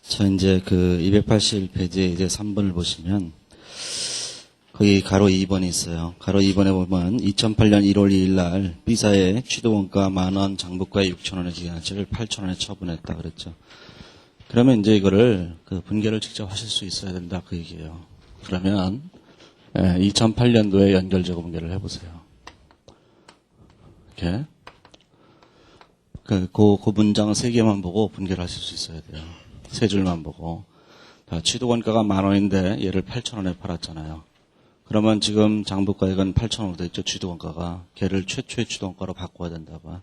저 이제 그 281페이지에 이제 3번을 보시면 거기 가로 2번이 있어요. 가로 2번에 보면 2008년 1월 2일 날 B사의 취득원가 만원, 장부가에 6천원의 기간치를 8천원에 처분했다 그랬죠. 그러면 이제 이거를 그 분계를 직접 하실 수 있어야 된다 그 얘기예요. 그러면 2008년도에 연결제고 분계를 해보세요. 이렇게 그 문장 3개만 보고 분계를 하실 수 있어야 돼요. 3줄만 보고. 취득원가가 만원인데 얘를 8천원에 팔았잖아요. 그러면 지금 장부가액은 8천원으로 돼 있죠. 취득원가가. 걔를 최초의 취득원가로 바꿔야 된다 봐.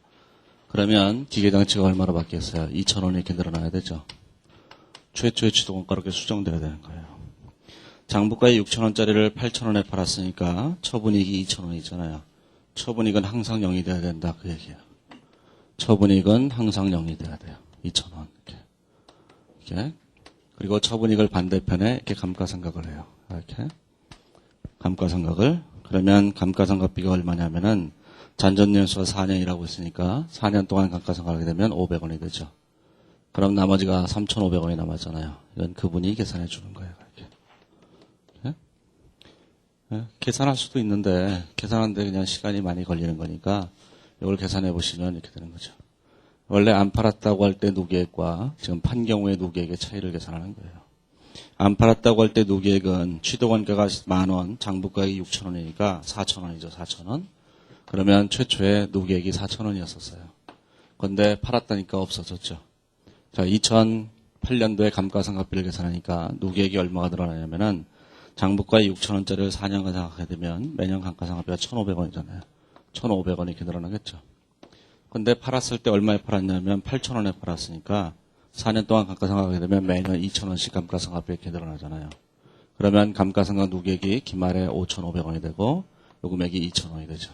그러면 기계장치가 얼마로 바뀌었어요? 2천원이 이렇게 늘어나야 되죠. 최초의 취득원가로 이렇게 수정돼야 되는 거예요. 장부가에 6천원짜리를 8천원에 팔았으니까 처분이익이 2천원이잖아요. 처분이익은 항상 0이 돼야 된다 그 얘기예요. 처분이익은 항상 0이 돼야 돼요. 2천원 이렇게. 그리고 처분이익을 반대편에 이렇게 감가상각을 해요. 이렇게 감가상각을. 그러면 감가상각비가 얼마냐면은 잔존연수가 4년이라고 했으니까 4년 동안 감가상각하게 되면 500원이 되죠. 그럼 나머지가 3,500원이 남았잖아요. 이건 그분이 계산해 주는 거예요. 이렇게. 계산할 수도 있는데 계산하는데 그냥 시간이 많이 걸리는 거니까 이걸 계산해 보시면 이렇게 되는 거죠. 원래 안 팔았다고 할 때 노계액과 지금 판 경우의 노계액의 차이를 계산하는 거예요. 안 팔았다고 할 때 노계액은 취득원가가 만원, 장부가액이 6천원이니까 4천원이죠. 4천원. 그러면 최초에 노계액이 4천원이었었어요. 그런데 팔았다니까 없어졌죠. 자, 2008년도에 감가상각비를 계산하니까 노계액이 얼마가 늘어나냐면은 장부가에 6천원짜리를 4년간 생각하게 되면 매년 감가상각비가 1,500원이잖아요. 1,500원이 이렇게 늘어나겠죠. 근데 팔았을 때 얼마에 팔았냐면 8천원에 팔았으니까 4년 동안 감가상각하게 되면 매년 2천원씩 감가상각비 이렇게 늘어나잖아요. 그러면 감가상각 누계액이 기말에 5,500원이 되고 요금액이 2천원이 되죠.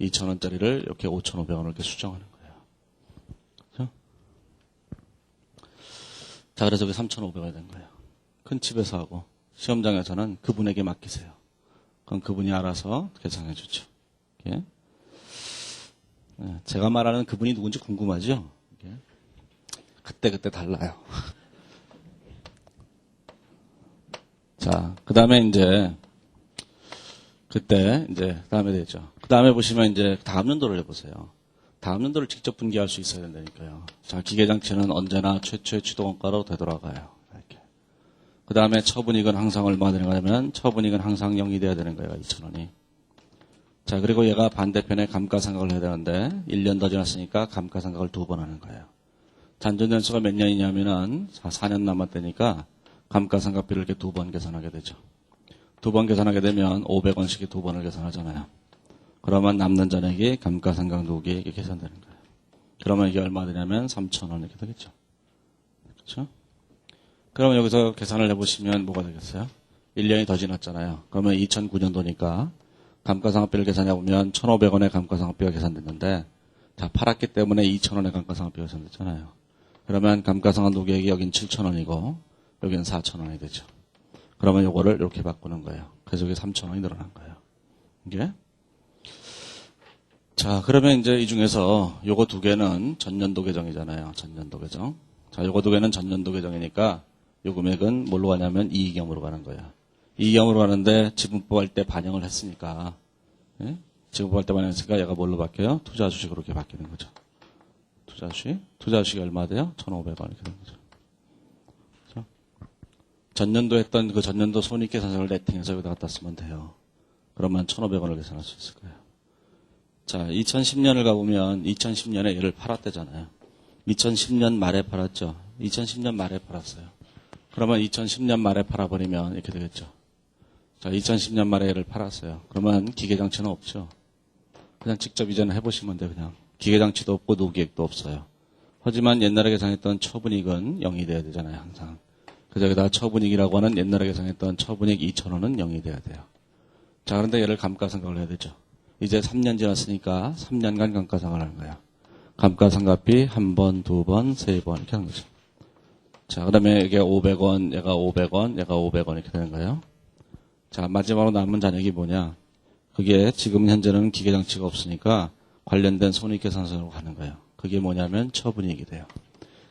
2천원짜리를 이렇게 5,500원을 이렇게 수정하는 거예요. 그렇죠? 자, 그래서 여기 3,500원이 된 거예요. 큰 칩에서 하고 시험장에서는 그분에게 맡기세요. 그럼 그분이 알아서 계산해 주죠. 이렇게. 제가 말하는 그분이 누군지 궁금하죠? 그때 달라요. 자, 그 다음에 이제, 다음에 되죠. 그 다음에 보시면 이제 다음 연도를 해보세요. 다음 연도를 직접 분기할 수 있어야 된다니까요. 자, 기계장치는 언제나 최초의 취득원가로 되돌아가요. 이렇게. 그 다음에 처분이익은 항상 얼마가 되는 거냐면, 처분이익은 항상 0이 돼야 되는 거예요. 2천원이. 자, 그리고 얘가 반대편에 감가상각을 해야 되는데 1년 더 지났으니까 감가상각을 2번 하는 거예요. 잔존연수가 몇 년이냐면은 4년 남았다니까 감가상각비를 이렇게 2번 계산하게 되죠. 2번 계산하게 되면 500원씩이 2번을 계산하잖아요. 그러면 남는 잔액이 감가상각 누계액이 계산되는 거예요. 그러면 이게 얼마 되냐면 3,000원 이렇게 되겠죠. 그렇죠? 그러면 여기서 계산을 해보시면 뭐가 되겠어요? 1년이 더 지났잖아요. 그러면 2009년도니까 감가상각비를 계산해보면 1,500원의 감가상각비가 계산됐는데, 자, 팔았기 때문에 2,000원의 감가상각비가 계산됐잖아요. 그러면 감가상각 노계액이 여긴 7,000원이고, 여긴 4,000원이 되죠. 그러면 요거를 이렇게 바꾸는 거예요. 그래서 여기 3,000원이 늘어난 거예요. 이게. 자, 그러면 이제 이 중에서 요거 2개는 전년도 계정이잖아요. 전년도 계정. 자, 요거 2개는 전년도 계정이니까 요 금액은 뭘로 가냐면 이익염으로 가는 거예요. 이익염으로 가는데 지분법 할 때 반영을 했으니까, 지분법 할 때 반영했으니까 얘가 뭘로 바뀌어요? 투자 주식으로 이렇게 바뀌는 거죠. 투자 주식이 얼마 돼요? 1,500원 이렇게 되는 거죠. 그렇죠? 전년도 했던 그 전년도 손익계산서를 네팅해서 여기다 갖다 쓰면 돼요. 그러면 1,500원을 계산할 수 있을 거예요. 자, 2010년을 가보면 2010년에 얘를 팔았대잖아요. 2010년 말에 팔았죠. 2010년 말에 팔았어요. 그러면 2010년 말에 팔아버리면 이렇게 되겠죠. 자, 2010년 말에 얘를 팔았어요. 그러면 기계장치는 없죠. 그냥 직접 이전에 해보시면 돼요, 그냥. 기계장치도 없고 노계획도 없어요. 하지만 옛날에 계산했던 처분이익은 0이 돼야 되잖아요, 항상. 그래서 여기다 처분이익이라고 하는 옛날에 계산했던 처분이익 2,000원은 0이 돼야 돼요. 자, 그런데 얘를 감가상각을 해야 되죠. 이제 3년 지났으니까 3년간 감가상각을 하는 거예요. 감가상각비 1번, 2번, 3번 이렇게 하는 거죠. 자, 그 다음에 이게 500원, 얘가 500원, 얘가 500원 이렇게 되는 거예요. 자, 마지막으로 남은 잔액이 뭐냐? 그게 지금 현재는 기계장치가 없으니까 관련된 손익계산서로 가는 거예요. 그게 뭐냐면 처분이익이 돼요.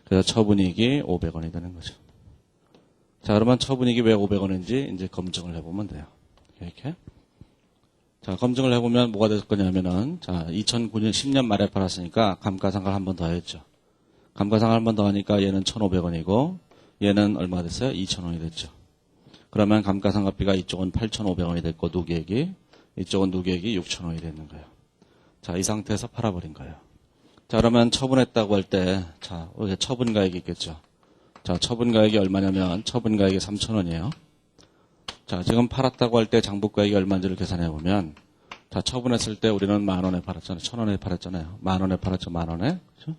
그래서 처분이익이 500원이 되는 거죠. 자, 그러면 처분익이 왜 500원인지 이제 검증을 해보면 돼요. 이렇게. 자, 검증을 해보면 뭐가 될 거냐면은, 자, 2009년 10년 말에 팔았으니까 감가상각을 한 번 더 했죠. 감가상각을 한 번 더 하니까 얘는 1,500원이고, 얘는 얼마 됐어요? 2,000원이 됐죠. 그러면 감가상각비가 이쪽은 8,500원이 됐고, 누계액이, 이쪽은 누계액이 6,000원이 되는 거예요. 자, 이 상태에서 팔아버린 거예요. 자, 그러면 처분했다고 할 때, 자, 여기 처분가액이 있겠죠. 자, 처분가액이 얼마냐면, 처분가액이 3,000원이에요. 자, 지금 팔았다고 할 때 장부가액이 얼마인지를 계산해 보면, 자, 처분했을 때 우리는 10,000원에 팔았잖아요. 1,000원에 팔았잖아요. 10,000원에 팔았죠, 10,000원에. 그죠?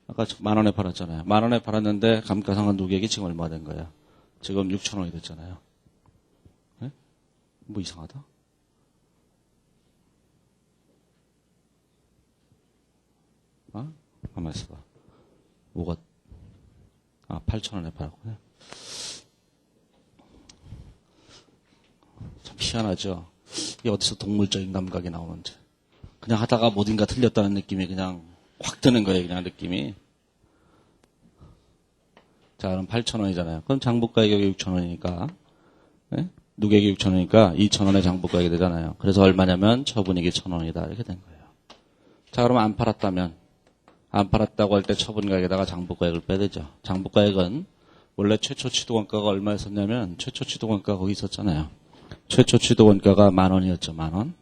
아까 10,000원에 팔았잖아요. 10,000원에 팔았는데, 감가상각 누계액이 지금 얼마 된 거예요? 지금 6,000원이 됐잖아요. 네? 뭐 이상하다? 가만 있어봐. 뭐가, 8,000원에 팔았구나. 참 희한하죠? 이게 어디서 동물적인 감각이 나오는지. 그냥 하다가 뭐든가 틀렸다는 느낌이 그냥 확 드는 거예요, 그냥 느낌이. 자, 그럼 8,000원이잖아요. 그럼 장부가액이 6,000원이니까, 네? 누계액이 6,000원이니까 2,000원의 장부가액이 되잖아요. 그래서 얼마냐면 처분익이 1,000원이다. 이렇게 된 거예요. 자, 그러면 안 팔았다면, 안 팔았다고 할 때 처분가액에다가 장부가액을 빼야되죠. 장부가액은 원래 최초 취득원가가 얼마였었냐면, 최초 취득원가 거기 있었잖아요. 최초 취득원가가 10,000원이었죠, 10,000원.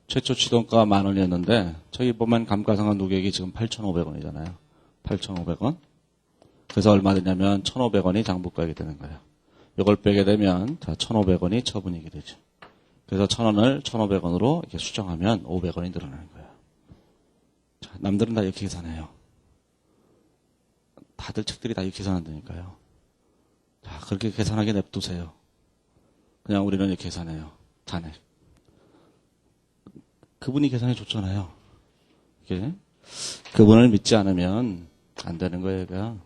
최초 취득원가가 10,000원이었는데, 저기 보면 감가상각 누계액이 지금 8,500원이잖아요. 8,500원. 그래서 얼마 되냐면 1,500원이 장부가액이 되는 거예요. 이걸 빼게 되면 자 1,500원이 처분익이 되죠. 그래서 1,000원을 1,500원으로 이렇게 수정하면 500원이 늘어나는 거예요. 자, 남들은 다 이렇게 계산해요. 다들 책들이 다 이렇게 계산한다니까요. 자, 그렇게 계산하게 냅두세요. 그냥 우리는 이렇게 계산해요. 잔액. 그분이 계산해 줬잖아요. 이게 그분을 믿지 않으면 안 되는 거예요, 그냥.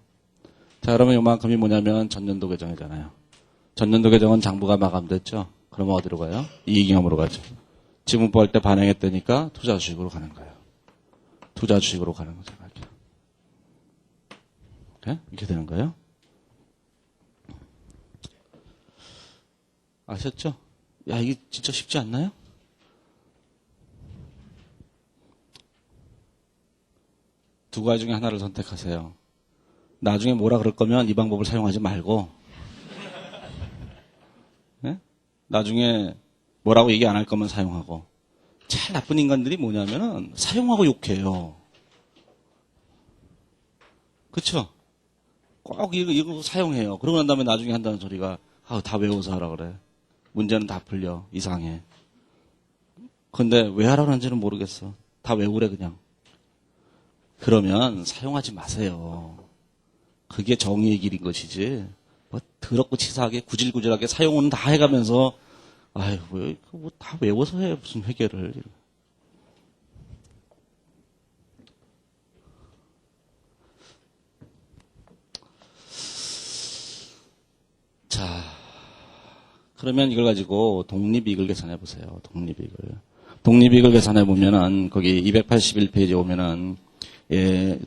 자, 그러면 요만큼이 뭐냐면 전년도 계정이잖아요. 전년도 계정은 장부가 마감됐죠. 그러면 어디로 가요? 이익잉여으로 가죠. 지분법 할 때 반영했다니까 투자 주식으로 가는 거예요. 투자 주식으로 가는 거죠. 이렇게. 네? 이렇게 되는 거예요. 아셨죠? 야, 이게 진짜 쉽지 않나요? 두 가지 중에 하나를 선택하세요. 나중에 뭐라 그럴 거면 이 방법을 사용하지 말고, 네? 나중에 뭐라고 얘기 안 할 거면 사용하고. 제일 나쁜 인간들이 뭐냐면은 사용하고 욕해요. 그쵸? 꼭 이거 사용해요. 그러고 난 다음에 나중에 한다는 소리가, 다 외워서 하라 그래. 문제는 다 풀려. 이상해. 근데 왜 하라는지는 모르겠어. 다 외우래, 그냥. 그러면 사용하지 마세요. 그게 정의의 길인 것이지. 뭐 더럽고 치사하게 구질구질하게 사용은 다 해가면서 아유 왜 뭐 다 외워서 해 무슨 회계를. 자, 그러면 이걸 가지고 독립이익을 계산해 보세요. 독립이익을. 독립이익을 계산해 보면은 거기 281페이지에 오면은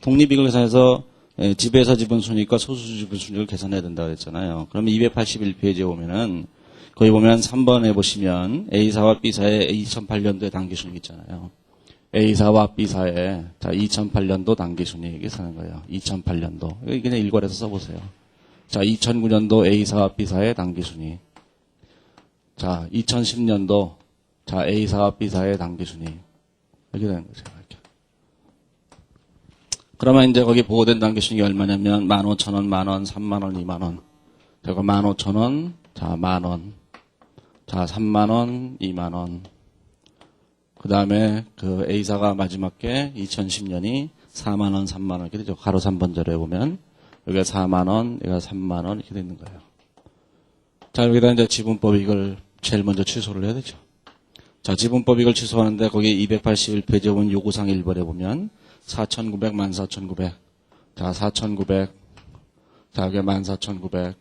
독립이익을 계산해서 지배사 지분 순이익과 소수주 지분 순이익을 계산해야 된다고 했잖아요. 그러면 281페이지에 오면은 거기 보면 3번에 보시면 A사와 B사의 2008년도에 당기순이익 있잖아요. A사와 B사의 자 2008년도 당기순이익이 사는 거예요. 2008년도. 이거 그냥 일괄해서 써보세요. 자 2009년도 A사와 B사의 당기순이익. 자 2010년도 자 A사와 B사의 당기순이익. 이렇게 되는 거죠. 이렇게. 그러면 이제 거기 보고된 당기순이익이 얼마냐면 15,000원, 만원, 3만원, 2만원. 자, 15,000원, 자, 만원. 자, 3만원, 2만원. 그 다음에 그 A사가 마지막 게 2010년이 4만원, 3만원 이렇게 되죠. 가로 3번절에 보면 여기가 4만원, 여기가 3만원 이렇게 되는 거예요. 자, 여기다 이제 지분법 이걸 제일 먼저 취소를 해야 되죠. 자, 지분법 이걸 취소하는데 거기 281페이지에 보면 요구사항 1번에 보면 4,900, 14,900. 자, 4,900. 자, 여기 14,900.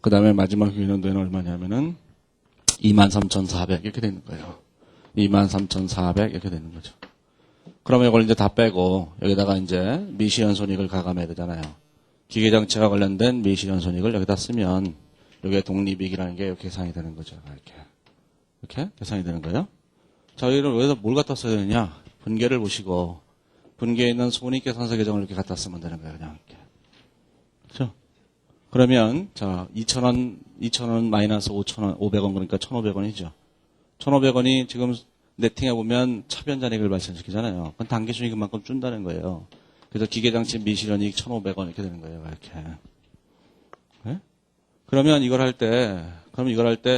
그 다음에 마지막 연도에는 얼마냐면은 23,400 이렇게 되는 거예요. 23,400 이렇게 되는 거죠. 그러면 이걸 이제 다 빼고 여기다가 이제 미시현 손익을 가감해야 되잖아요. 기계장치와 관련된 미실현 손익을 여기다 쓰면 여기에 독립이익이라는 게 이렇게 계산이 되는 거죠. 이렇게 계산이 되는 거예요. 자, 여기를 여기서 뭘 갖다 써야 되느냐? 분계를 보시고 분계에 있는 손익계산서 계정을 이렇게 갖다 쓰면 되는 거예요. 그냥 이렇게. 그렇죠? 그러면 자, 2,000원 마이너스 5,000원, 500원 그러니까 1,500원이죠. 1,500원이 지금 네팅해 보면 차변자익을 발생시키잖아요. 그건 당기순이익 그만큼 준다는 거예요. 그래서 기계장치 미실현이익 1,500원 이렇게 되는 거예요. 이렇게. 네? 그러면 이걸 할 때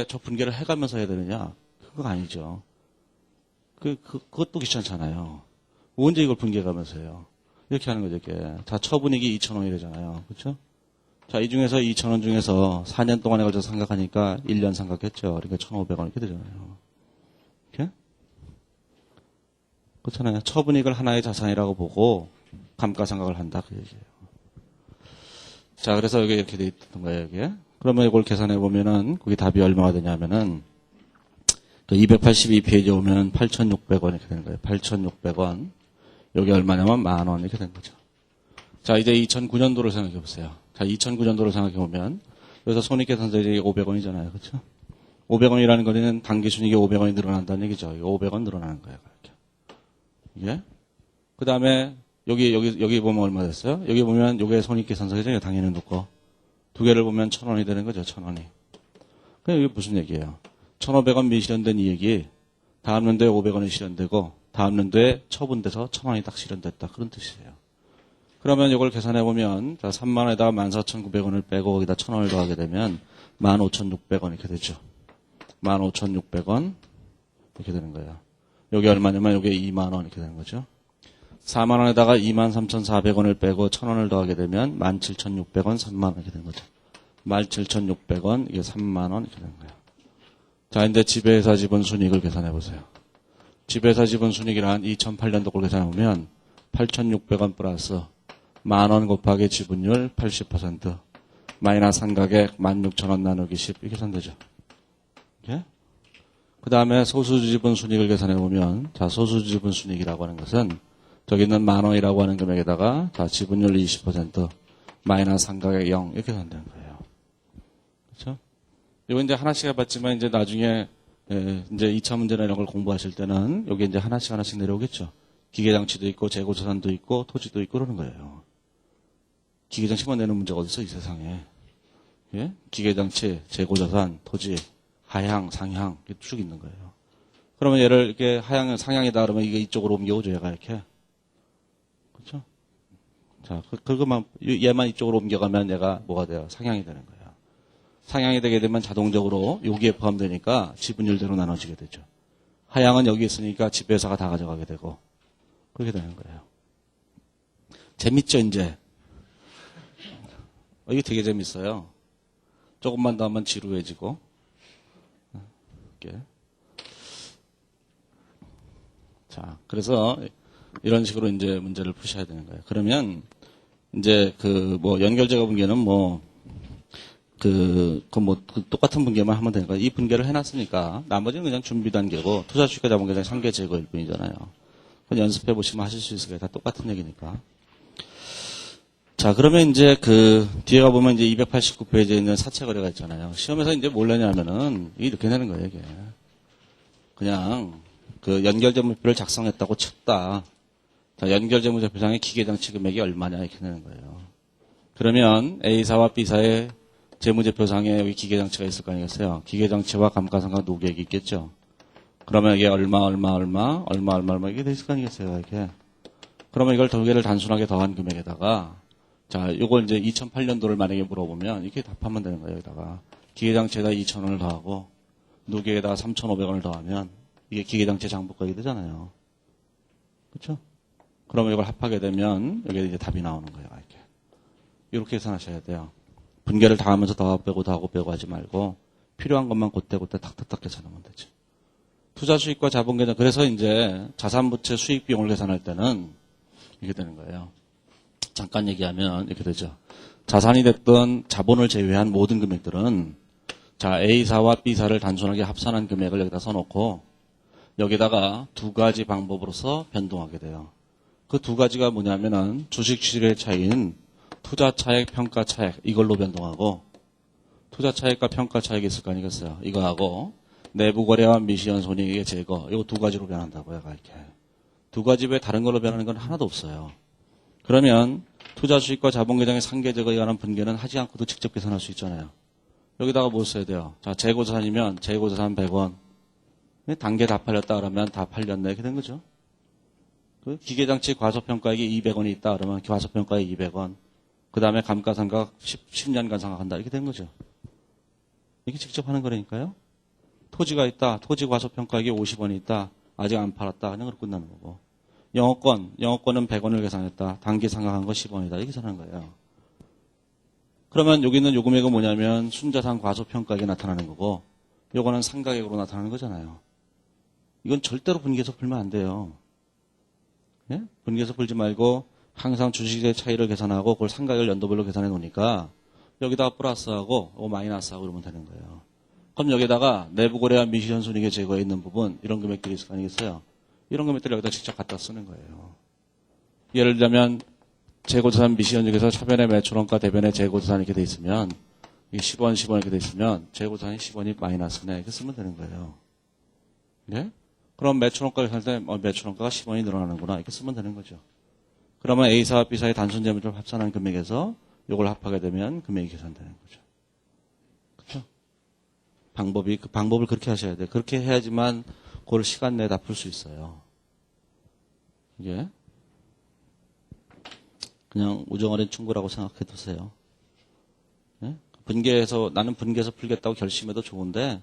저 분계를 해가면서 해야 되느냐? 그거 아니죠. 그것도 귀찮잖아요. 언제 이걸 분계해가면서 해요? 이렇게 하는 거죠, 이게. 자, 처분익이 2,000원이래잖아요. 그렇죠? 자, 이 중에서 2,000원 중에서 4년 동안에 걸쳐서 삼각하니까 1년 삼각했죠. 그러니까 1,500원 이렇게 되잖아요. 이렇게? 그렇잖아요. 처분익을 하나의 자산이라고 보고 감가상각을 한다, 그 얘기예요. 자, 그래서 여기 이렇게 돼 있던 거예요, 여기에. 그러면 이걸 계산해 보면은, 거기 답이 얼마가 되냐면은, 282페이지에 오면 8,600원 이렇게 되는 거예요. 8,600원. 여기 얼마냐면 10,000원 이렇게 된 거죠. 자, 이제 2009년도를 생각해 보세요. 자, 2009년도를 생각해 보면, 여기서 손익계산서액이 500원이잖아요. 그렇죠? 500원이라는 거는 당기순이익이 500원이 늘어난다는 얘기죠. 500원 늘어나는 거예요. 이렇게. 예? 그 다음에, 여기 보면 얼마 됐어요? 여기 보면, 요게 손익계산서액이죠. 당연히 놓고. 두 개를 보면 1,000원이 되는 거죠. 1,000원이. 그럼 이게 무슨 얘기예요? 1,500원 미실현된 이익이 다음 연도에 500원이 실현되고 다음 연도에 처분돼서 1,000원이 딱 실현됐다. 그런 뜻이에요. 그러면 이걸 계산해 보면 3만 원에다가 14,900원을 빼고 거기다 1,000원을 더하게 되면 15,600원 이렇게 되죠. 15,600원 이렇게 되는 거예요. 여기 얼마냐면 여기 2만 원 이렇게 되는 거죠. 4만 원에다가 23,400원을 빼고 1,000원을 더하게 되면 17,600원, 3만 원 이렇게 되는 거죠. 17,600원, 이게 3만 원 이렇게 되는 거예요. 자, 이제 지배회사 지분 순이익을 계산해 보세요. 지배회사 지분 순이익이란 2008년도 걸 계산해 보면 8,600원 플러스 만원 곱하기 지분율 80% 마이너스 한가액 16,000원 나누기 10 이렇게 계산되죠. 예? 그 다음에 소수주 지분 순이익을 계산해 보면 자, 소수주 지분 순이익이라고 하는 것은 저기 있는 만원이라고 하는 금액에다가 자, 지분율 20% 마이너스 한가액 0 이렇게 계산되는 거예요. 그렇죠? 이거 이제 하나씩 해봤지만 이제 나중에 이제 2차 문제나 이런 걸 공부하실 때는 여기 이제 하나씩 내려오겠죠. 기계장치도 있고 재고자산도 있고 토지도 있고 그러는 거예요. 기계장치만 내는 문제가 어디 있어 이 세상에. 예? 기계장치, 재고자산, 토지, 하향, 상향 이렇게 쭉 있는 거예요. 그러면 얘를 이렇게 하향, 상향이다 그러면 이게 이쪽으로 옮겨오죠. 얘가 이렇게. 그렇죠? 자, 그것만 얘만 이쪽으로 옮겨가면 얘가 뭐가 돼요? 상향이 되는 거예요. 상향이 되게 되면 자동적으로 여기에 포함되니까 지분율대로 나눠지게 되죠. 하향은 여기 있으니까 지배회사가 다 가져가게 되고 그렇게 되는 거예요. 재밌죠, 이제? 이게 되게 재밌어요. 조금만 더 하면 지루해지고. 이렇게. 자, 그래서 이런 식으로 이제 문제를 푸셔야 되는 거예요. 그러면 이제 연결제거 분계는 똑같은 분계만 하면 되는 거예요. 이 분계를 해놨으니까 나머지는 그냥 준비 단계고 투자주가 자본계장 상계 제거일 뿐이잖아요. 연습해 보시면 하실 수 있을 거예요. 다 똑같은 얘기니까. 자, 그러면 이제 뒤에 가보면 이제 289페이지에 있는 사채 거래가 있잖아요. 시험에서 이제 뭘 내냐면은 이렇게 내는 거예요, 이게. 그냥 연결재무제표를 작성했다고 쳤다. 자, 연결재무제표상의 기계장치 금액이 얼마냐 이렇게 내는 거예요. 그러면 A사와 B사의 재무제표상에 여기 기계장치가 있을 거 아니겠어요? 기계장치와 감가상각 노계획이 있겠죠. 그러면 이게 얼마 이게 돼 있을 거 아니겠어요? 이렇게. 그러면 이걸 두 개를 단순하게 더한 금액에다가 자, 요걸 이제 2008년도를 만약에 물어보면 이렇게 답하면 되는 거예요. 여기다가 기계장치에다 2,000원을 더하고 노계에다가 3,500원을 더하면 이게 기계장치 장부가액이 되잖아요. 그렇죠? 그러면 이걸 합하게 되면 여기에 이제 답이 나오는 거예요. 이렇게 계산하셔야 돼요. 분계를 다 하면서 더하고 빼고 하지 말고 필요한 것만 그때 탁탁탁 계산하면 되죠. 투자 수익과 자본 계산. 그래서 이제 자산부채 수익 비용을 계산할 때는 이렇게 되는 거예요. 잠깐 얘기하면 이렇게 되죠. 자산이 됐던 자본을 제외한 모든 금액들은 자, A사와 B사를 단순하게 합산한 금액을 여기다 써놓고 여기다가 두 가지 방법으로서 변동하게 돼요. 그 두 가지가 뭐냐면은 주식 취득의 차이인 투자 차액, 평가 차액 이걸로 변동하고 투자 차익과 평가 차익이 있을 거 아니겠어요. 이거하고 내부 거래와 미시현 손익의 제거 이거 두 가지로 변한다고요. 이렇게 두 가지 외에 다른 걸로 변하는 건 하나도 없어요. 그러면 투자 수익과 자본 계정의 상계 제거에 관한 분계는 하지 않고도 직접 계산할 수 있잖아요. 여기다가 뭐 써야 돼요? 자, 재고자산이면 재고자산 100원. 단계 다 팔렸다 그러면 다 팔렸네. 이렇게 된 거죠. 그 기계장치 과소평가액이 200원이 있다 그러면 과소평가액 200원. 그 다음에 감가상각 10년간 상각한다. 이렇게 된 거죠. 이게 직접 하는 거라니까요. 토지가 있다. 토지 과소평가액이 50원이 있다. 아직 안 팔았다. 그냥 그렇게 끝나는 거고. 영업권은 100원을 계산했다. 단기 상각한 거 10원이다. 이렇게 계산하는 거예요. 그러면 여기 있는 요 금액은 뭐냐면 순자산 과소평가액이 나타나는 거고 요거는 상각액으로 나타나는 거잖아요. 이건 절대로 분기해서 풀면 안 돼요. 예? 분기해서 풀지 말고 항상 주식의 차이를 계산하고 그걸 상각을 연도별로 계산해 놓으니까 여기다가 플러스하고 마이너스하고 그러면 되는 거예요. 그럼 여기다가 내부 거래와 미시현 손익의 제거에 있는 부분 이런 금액들이 있을 거 아니겠어요? 이런 금액들을 여기다 직접 갖다 쓰는 거예요. 예를 들자면 재고자산 미시현 중에서 차변의 매출원가 대변의 재고자산 이렇게 돼 있으면 이게 10원, 10원 이렇게 돼 있으면 재고자산이 10원이 마이너스네 이렇게 쓰면 되는 거예요. 네? 그럼 매출원가를 살 때 매출원가가 10원이 늘어나는구나 이렇게 쓰면 되는 거죠. 그러면 A사와 B사의 단순 재물을 합산한 금액에서 이걸 합하게 되면 금액이 계산되는 거죠. 그렇죠? 그 방법을 그렇게 하셔야 돼요. 그렇게 해야지만 그걸 시간 내에 다 풀 수 있어요. 이게 그냥 우정어린 충고라고 생각해 두세요. 네? 나는 분개해서 풀겠다고 결심해도 좋은데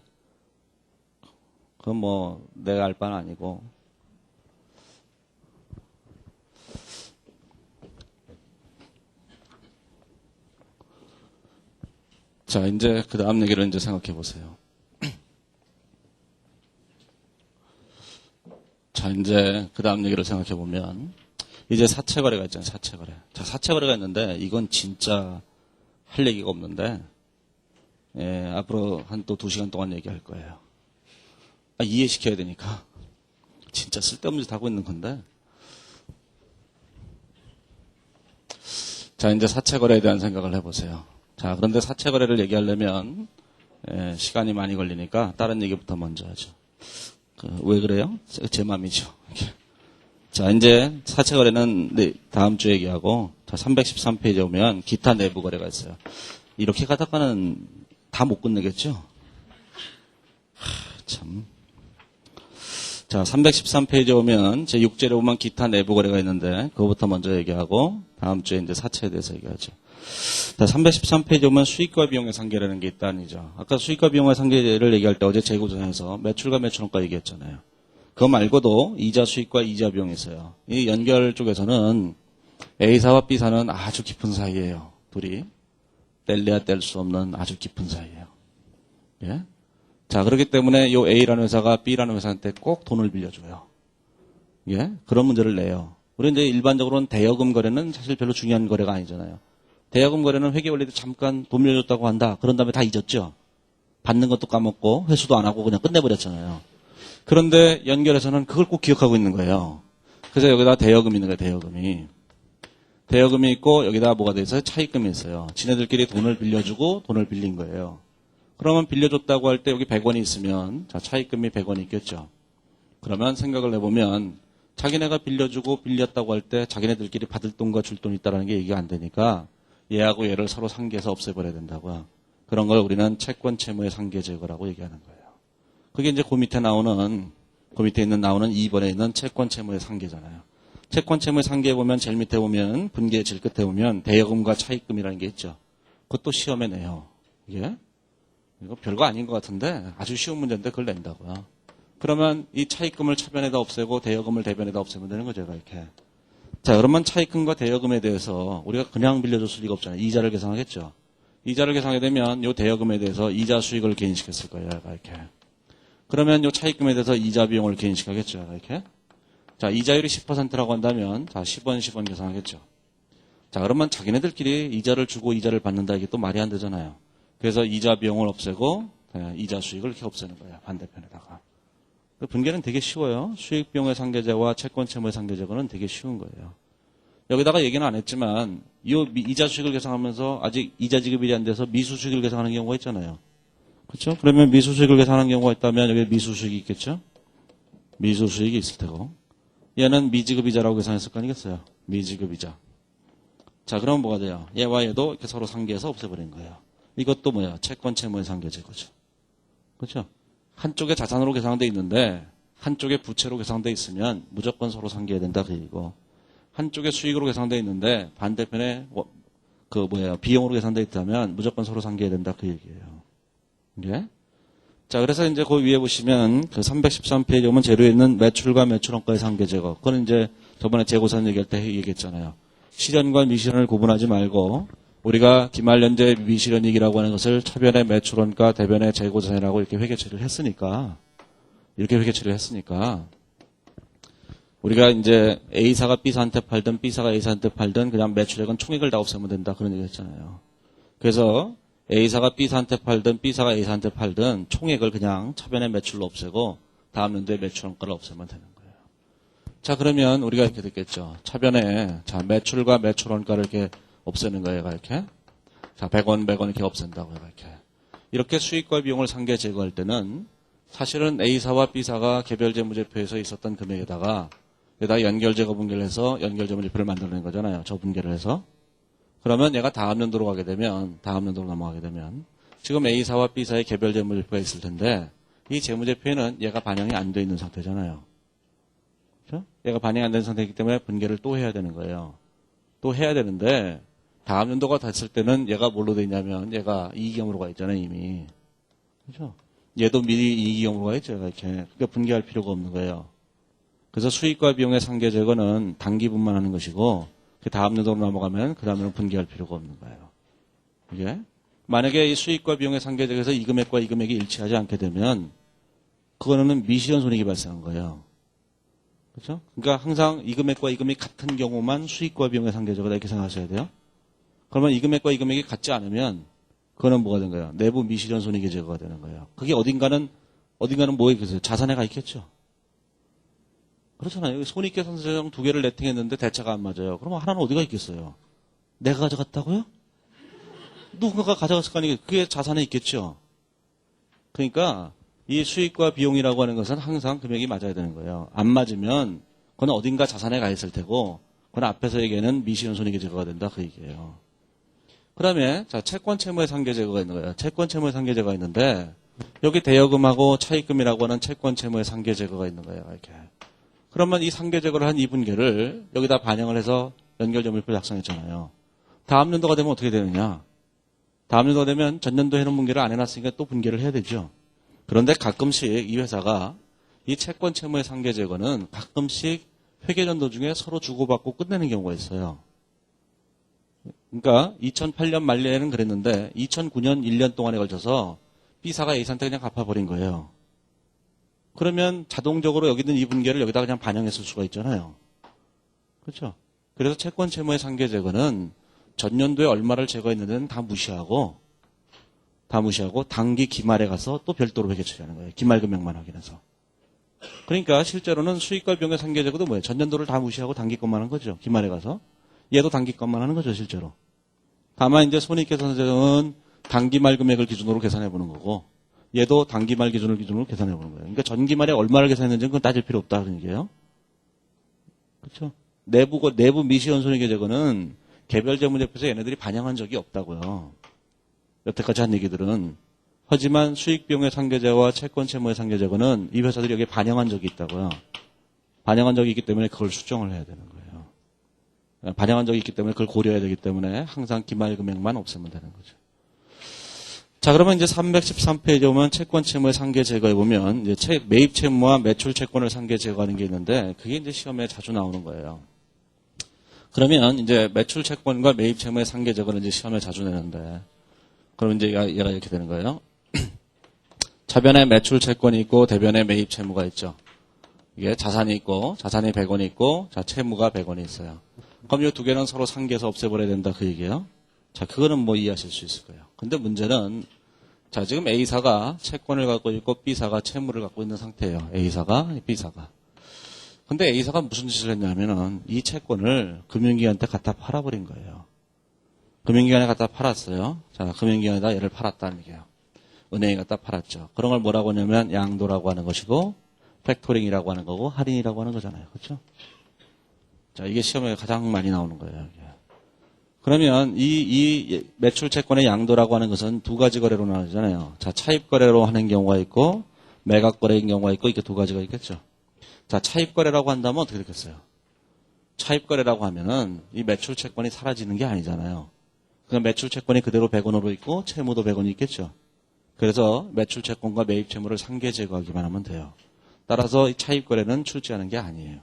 그건 뭐 내가 알 바는 아니고 자, 이제 그 다음 얘기를 이제 생각해 보세요. 자, 이제 그 다음 얘기를 생각해 보면 이제 사채거래가 있잖아요. 사채거래. 자, 사채거래가 있는데 이건 진짜 할 얘기가 없는데 앞으로 한 또 2시간 동안 얘기할 거예요. 이해시켜야 되니까. 진짜 쓸데없는 짓 하고 있는 건데. 자, 이제 사채거래에 대한 생각을 해보세요. 자, 그런데 사채거래를 얘기하려면 시간이 많이 걸리니까 다른 얘기부터 먼저 하죠. 왜 그래요? 제 맘이죠. 자, 이제 사채거래는 다음 주 얘기하고 자, 313페이지에 오면 기타 내부 거래가 있어요. 이렇게 가다가는 다 못 끝내겠죠? 참. 자, 313페이지에 오면 제 6제에 보면 기타 내부 거래가 있는데 그거부터 먼저 얘기하고 다음 주에 이제 사채에 대해서 얘기하죠. 자, 313페이지에 오면 수익과 비용의 상계라는 게 있다니죠. 아까 수익과 비용의 상계를 얘기할 때 어제 재고전에서 매출과 매출원가 얘기했잖아요. 그거 말고도 이자 수익과 이자 비용이 있어요. 이 연결 쪽에서는 A사와 B사는 아주 깊은 사이예요. 둘이 뗄래야 뗄 수 없는 아주 깊은 사이예요. 예? 자, 그렇기 때문에 요 A라는 회사가 B라는 회사한테 꼭 돈을 빌려줘요. 예? 그런 문제를 내요. 우리 이제 일반적으로는 대여금 거래는 사실 별로 중요한 거래가 아니잖아요. 대여금 거래는 회계 원리 때 잠깐 돈 빌려줬다고 한다. 그런 다음에 다 잊었죠. 받는 것도 까먹고 회수도 안 하고 그냥 끝내버렸잖아요. 그런데 연결해서는 그걸 꼭 기억하고 있는 거예요. 그래서 여기다 대여금이 있는 거예요. 대여금이. 대여금이 있고 여기다 뭐가 돼 있어요? 차입금이 있어요. 지네들끼리 돈을 빌려주고 돈을 빌린 거예요. 그러면 빌려줬다고 할 때 여기 100원이 있으면 자 차입금이 100원이 있겠죠. 그러면 생각을 해보면 자기네가 빌려주고 빌렸다고 할 때 자기네들끼리 받을 돈과 줄 돈이 있다는 게 얘기가 안 되니까 얘하고 얘를 서로 상계해서 없애버려야 된다고요. 그런 걸 우리는 채권 채무의 상계 제거라고 얘기하는 거예요. 그게 이제 그 밑에 나오는 2번에 있는 채권 채무의 상계잖아요. 채권 채무의 상계에 보면 제일 밑에 보면 분기의 제일 끝에 보면 대여금과 차입금이라는 게 있죠. 그것도 시험에 내요. 이게 이거 별거 아닌 것 같은데 아주 쉬운 문제인데 그걸 낸다고요. 그러면 이 차입금을 차변에다 없애고 대여금을 대변에다 없애면 되는 거죠. 이렇게. 자, 그러면 차입금과 대여금에 대해서 우리가 그냥 빌려줬을 리가 없잖아요. 이자를 계산하겠죠. 이자를 계산하게 되면 이 대여금에 대해서 이자 수익을 개인시켰을 거예요. 이렇게. 그러면 이 차입금에 대해서 이자 비용을 개인시켜야겠죠. 이렇게. 자, 이자율이 10%라고 한다면, 자, 10원, 10원 계산하겠죠. 자, 그러면 자기네들끼리 이자를 주고 이자를 받는다. 이게 또 말이 안 되잖아요. 그래서 이자 비용을 없애고, 이자 수익을 이렇게 없애는 거예요. 반대편에다가. 분계는 되게 쉬워요. 수익 비용의 상계제와 채권 채무의 상계제거는 되게 쉬운 거예요. 여기다가 얘기는 안 했지만 이 이자 수익을 계산하면서 아직 이자 지급이 안 돼서 미수 수익을 계산하는 경우가 있잖아요. 그렇죠? 그러면 미수 수익을 계산하는 경우가 있다면 여기 미수 수익이 있겠죠? 미수 수익이 있을 테고 얘는 미지급 이자라고 계산했을 거 아니겠어요? 미지급 이자. 자, 그럼 뭐가 돼요? 얘와 얘도 이렇게 서로 상계해서 없애버린 거예요. 이것도 뭐야? 채권 채무의 상계 제거죠. 그렇죠? 한쪽에 자산으로 계산돼 있는데 한쪽에 부채로 계산돼 있으면 무조건 서로 상계해야 된다 그 얘기고 한쪽에 수익으로 계산돼 있는데 반대편에 비용으로 계산돼 있다면 무조건 서로 상계해야 된다 그 얘기예요. 예? 자, 그래서 이제 그 위에 보시면 그 313페이지 오면 재료에 있는 매출과 매출원가의 상계 제거. 그건 이제 저번에 재고산 얘기할 때 얘기했잖아요. 실현과 미실현을 구분하지 말고 우리가 기말연재 미실현익이라고 하는 것을 차변의 매출원가, 대변의 재고산이라고 이렇게 회계 처리를 했으니까 우리가 이제 A사가 B사한테 팔든 B사가 A사한테 팔든 그냥 매출액은 총액을 다 없애면 된다 그런 얘기 했잖아요. 그래서 A사가 B사한테 팔든 B사가 A사한테 팔든 총액을 그냥 차변의 매출로 없애고 다음 연도에 매출원가를 없애면 되는 거예요. 자, 그러면 우리가 이렇게 됐겠죠. 차변에 매출과 매출원가를 이렇게 없애는 거예요. 이렇게. 자, 100원 이렇게 없앤다고요. 이렇게 수익과 비용을 상계 제거할 때는 사실은 A사와 B사가 개별 재무제표에서 있었던 금액에다가 여기다 연결제거 분계를 해서 연결재무제표를 만들어낸 거잖아요. 저 분계를 해서. 그러면 얘가 다음 연도로 넘어가게 되면 지금 A사와 B사의 개별 재무제표가 있을 텐데 이 재무제표에는 얘가 반영이 안 돼 있는 상태잖아요. 그렇죠? 얘가 반영이 안 된 상태이기 때문에 분계를 또 해야 되는 거예요. 또 해야 되는데 다음 연도가 됐을 때는 얘가 뭘로 돼 있냐면 얘가 이익경으로 가 있잖아요. 이미. 그렇죠? 얘도 미리 이익경으로 가 있죠. 이렇게. 그러니까 분계할 필요가 없는 거예요. 그래서 수익과 비용의 상계 제거는 단기분만 하는 것이고 그 다음 연도로 넘어가면 그 다음에는 분계할 필요가 없는 거예요. 이게 만약에 이 수익과 비용의 상계 제거에서 이 금액과 이 금액이 일치하지 않게 되면 그거는 미실현 손익이 발생한 거예요. 그렇죠? 그러니까 항상 이 금액과 이 금액이 같은 경우만 수익과 비용의 상계 제거다 이렇게 생각하셔야 돼요. 그러면 이 금액과 이 금액이 같지 않으면 그거는 뭐가 된 거예요? 내부 미실현 손익의 제거가 되는 거예요. 그게 어딘가는 뭐에 있겠어요? 자산에 가 있겠죠. 그렇잖아요. 손익계산서정 2개를 내팅했는데 대차가 안 맞아요. 그러면 하나는 어디가 있겠어요? 내가 가져갔다고요? 누군가가 가져갔을 거 아니에요. 그게 자산에 있겠죠. 그러니까 이 수익과 비용이라고 하는 것은 항상 금액이 맞아야 되는 거예요. 안 맞으면 그건 어딘가 자산에 가 있을 테고 그건 앞에서 얘기하는 미실현 손익의 제거가 된다 그 얘기예요. 그다음에 자 채권 채무의 상계 제거가 있는 거예요. 채권 채무의 상계 제거가 있는데 여기 대여금하고 차입금이라고 하는 채권 채무의 상계 제거가 있는 거예요. 이렇게. 그러면 이 상계 제거를 한 이 분계를 여기다 반영을 해서 연결점유표 작성했잖아요. 다음 연도가 되면 어떻게 되느냐? 다음 연도가 되면 전년도 해놓은 분계를 안 해놨으니까 또 분계를 해야 되죠. 그런데 가끔씩 이 회사가 이 채권 채무의 상계 제거는 가끔씩 회계연도 중에 서로 주고받고 끝내는 경우가 있어요. 그러니까 2008년 말에는 그랬는데 2009년 1년 동안에 걸쳐서 B사가 A사한테 그냥 갚아버린 거예요. 그러면 자동적으로 여기 있는 이 분계를 여기다 그냥 반영했을 수가 있잖아요. 그렇죠? 그래서 채권 채무의 상계 제거는 전년도에 얼마를 제거했는데는 다 무시하고 당기 기말에 가서 또 별도로 회계 처리하는 거예요. 기말 금액만 확인해서. 그러니까 실제로는 수익과 비용의 상계 제거도 뭐예요? 전년도를 다 무시하고 당기 것만 하는 거죠. 기말에 가서. 얘도 당기 것만 하는 거죠, 실제로. 다만 이제 손익계산서정은 당기말 금액을 기준으로 계산해 보는 거고 얘도 단기말 기준으로 계산해 보는 거예요. 그러니까 전기말에 얼마를 계산했는지는 그건 따질 필요 없다 그런 얘기예요. 그렇죠? 내부 미시현 손익의 제거는 개별 재무제표에서 얘네들이 반영한 적이 없다고요. 여태까지 한 얘기들은. 하지만 수익 비용의 상계제와 채권 채무의 상계제거는 이 회사들이 여기에 반영한 적이 있다고요. 반영한 적이 있기 때문에 그걸 수정을 해야 되는 거예요. 반영한 적이 있기 때문에 그걸 고려해야 되기 때문에 항상 기말 금액만 없애면 되는 거죠. 자, 그러면 이제 313페이지에 오면 채권 채무의 상계 제거해 보면 이제 매입 채무와 매출 채권을 상계 제거하는 게 있는데 그게 이제 시험에 자주 나오는 거예요. 그러면 이제 매출 채권과 매입 채무의 상계 제거는 이제 시험에 자주 내는데 그럼 이제 얘가 이렇게 되는 거예요. 차변에 매출 채권이 있고 대변에 매입 채무가 있죠. 이게 자산이 있고 자산이 100원이 있고 자 채무가 100원이 있어요. 그럼 이 두 개는 서로 상계해서 없애버려야 된다 그 얘기예요. 자, 그거는 뭐 이해하실 수 있을 거예요. 근데 문제는, 자, 지금 A사가 채권을 갖고 있고 B사가 채무를 갖고 있는 상태예요. A사가, B사가. 근데 A사가 무슨 짓을 했냐면은 이 채권을 금융기관한테 갖다 팔아버린 거예요. 금융기관에 갖다 팔았어요. 자, 금융기관에다 얘를 팔았다는 얘기예요. 은행에 갖다 팔았죠. 그런 걸 뭐라고 하냐면 양도라고 하는 것이고 팩토링이라고 하는 거고 할인이라고 하는 거잖아요. 그렇죠? 자, 이게 시험에 가장 많이 나오는 거예요. 이게. 그러면 이 매출 채권의 양도라고 하는 것은 두 가지 거래로 나누잖아요. 자, 차입 거래로 하는 경우가 있고 매각 거래인 경우가 있고 이게 두 가지가 있겠죠. 자, 차입 거래라고 한다면 어떻게 되겠어요? 차입 거래라고 하면은 이 매출 채권이 사라지는 게 아니잖아요. 그냥 매출 채권이 그대로 100원으로 있고 채무도 100원이 있겠죠. 그래서 매출 채권과 매입 채무를 상계 제거하기만 하면 돼요. 따라서 이 차입 거래는 출제하는 게 아니에요.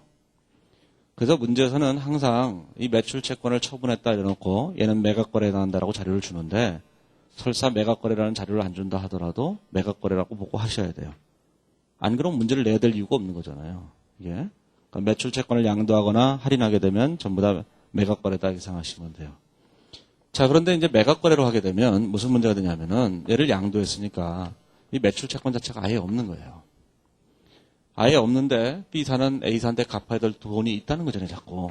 그래서 문제에서는 항상 이 매출 채권을 처분했다 이래놓고 얘는 매각 거래에 해당한다라고 자료를 주는데 설사 매각 거래라는 자료를 안 준다 하더라도 매각 거래라고 보고 하셔야 돼요. 안 그러면 문제를 내야 될 이유가 없는 거잖아요. 이게 그러니까 매출 채권을 양도하거나 할인하게 되면 전부 다 매각 거래다 이렇게 생각하시면 돼요. 자, 그런데 이제 매각 거래로 하게 되면 무슨 문제가 되냐면은 얘를 양도했으니까 이 매출 채권 자체가 아예 없는 거예요. 아예 없는데 B사는 A사한테 갚아야 될 돈이 있다는 거잖아요, 자꾸.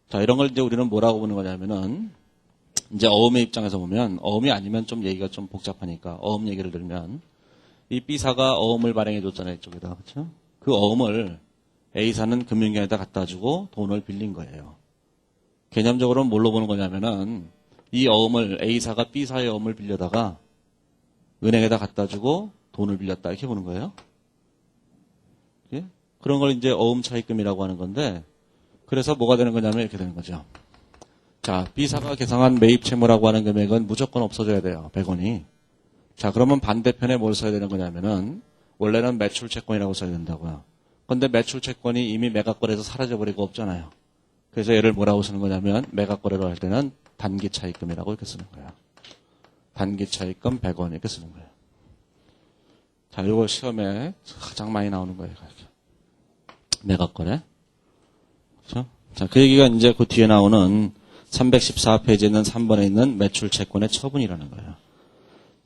자, 이런 걸 이제 우리는 뭐라고 보는 거냐면은 이제 어음의 입장에서 보면 어음이 아니면 좀 얘기가 좀 복잡하니까 어음 얘기를 들면 이 B사가 어음을 발행해 줬잖아요, 이쪽에다. 그렇죠? 그 어음을 A사는 금융기관에다 갖다 주고 돈을 빌린 거예요. 개념적으로는 뭘로 보는 거냐면은 이 어음을 A사가 B사의 어음을 빌려다가 은행에다 갖다 주고 돈을 빌렸다 이렇게 보는 거예요. 예? 그런 걸 이제 어음 차입금이라고 하는 건데 그래서 뭐가 되는 거냐면 이렇게 되는 거죠. 자, B사가 계상한 매입 채무라고 하는 금액은 무조건 없어져야 돼요. 100원이. 자, 그러면 반대편에 뭘 써야 되는 거냐면은 원래는 매출 채권이라고 써야 된다고요. 근데 매출 채권이 이미 매각 거래에서 사라져 버리고 없잖아요. 그래서 얘를 뭐라고 쓰는 거냐면 매각 거래로 할 때는 단기 차입금이라고 이렇게 쓰는 거예요. 단기 차입금 100원 이렇게 쓰는 거예요. 자, 이거 시험에 가장 많이 나오는 거예요. 매각 거래. 그렇죠? 자, 그 얘기가 이제 그 뒤에 나오는 314페이지에 있는 3번에 있는 매출 채권의 처분이라는 거예요.